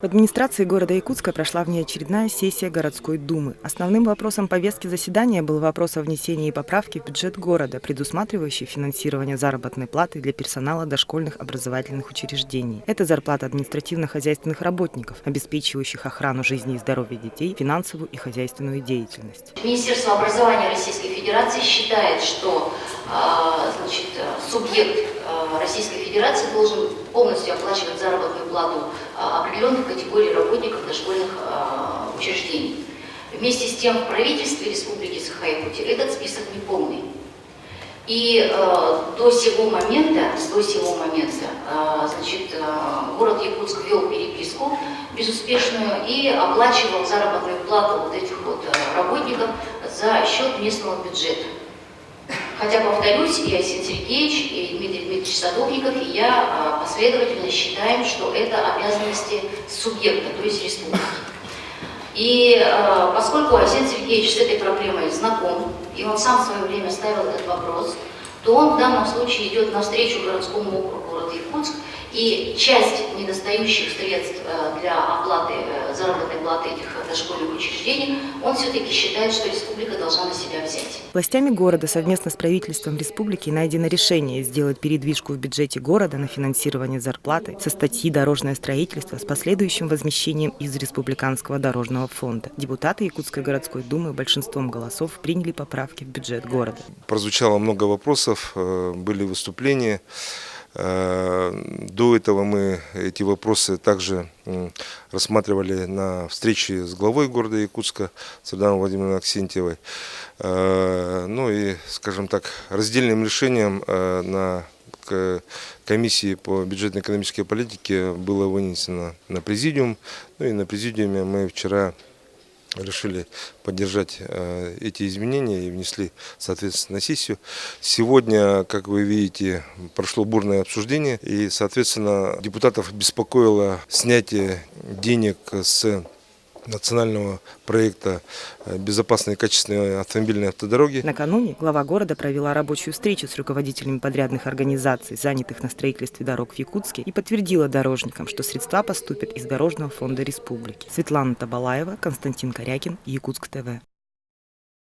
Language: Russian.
В администрации города Якутска прошла внеочередная сессия городской думы. Основным вопросом повестки заседания был вопрос о внесении поправки в бюджет города, предусматривающий финансирование заработной платы для персонала дошкольных образовательных учреждений. Это зарплата административно-хозяйственных работников, обеспечивающих охрану жизни и здоровья детей, финансовую и хозяйственную деятельность. Министерство образования Российской Федерации считает, что субъект Российской Федерации должен полностью оплачивать заработную плату определенных категорий работников дошкольных учреждений. Вместе с тем в правительстве Республики Саха-Якутия этот список неполный. И до сего момента город Якутск вел переписку безуспешную и оплачивал заработную плату вот этих вот работников за счет местного бюджета. Хотя, повторюсь, и Арсений Сергеевич, и Дмитрий Дмитриевич Садовников, и я последовательно считаем, что это обязанности субъекта, то есть республики. И поскольку Арсений Сергеевич с этой проблемой знаком, и он сам в свое время ставил этот вопрос, то он в данном случае идет навстречу городскому округу города Якутск, и часть недостающих средств для оплаты заработной платы этих дошкольных учреждений он все-таки считает, что республика должна на себя взять. Властями города совместно с правительством республики найдено решение сделать передвижку в бюджете города на финансирование зарплаты со статьи «Дорожное строительство» с последующим возмещением из Республиканского дорожного фонда. Депутаты Якутской городской думы большинством голосов приняли поправки в бюджет города. Прозвучало много вопросов, были выступления. До этого мы эти вопросы также рассматривали на встрече с главой города Якутска Светланой Владимировной Аксентьевой. Ну и, скажем так, раздельным решением на комиссии по бюджетно-экономической политике было вынесено на президиум. Ну и на президиуме мы вчера решили поддержать эти изменения и внесли, соответственно, на сессию. Сегодня, как вы видите, прошло бурное обсуждение, и, соответственно, депутатов беспокоило снятие денег с национального проекта «Безопасные и качественные автомобильные автодороги». Накануне глава города провела рабочую встречу с руководителями подрядных организаций, занятых на строительстве дорог в Якутске, и подтвердила дорожникам, что средства поступят из Дорожного фонда республики. Светлана Табалаева, Константин Корякин, Якутск ТВ.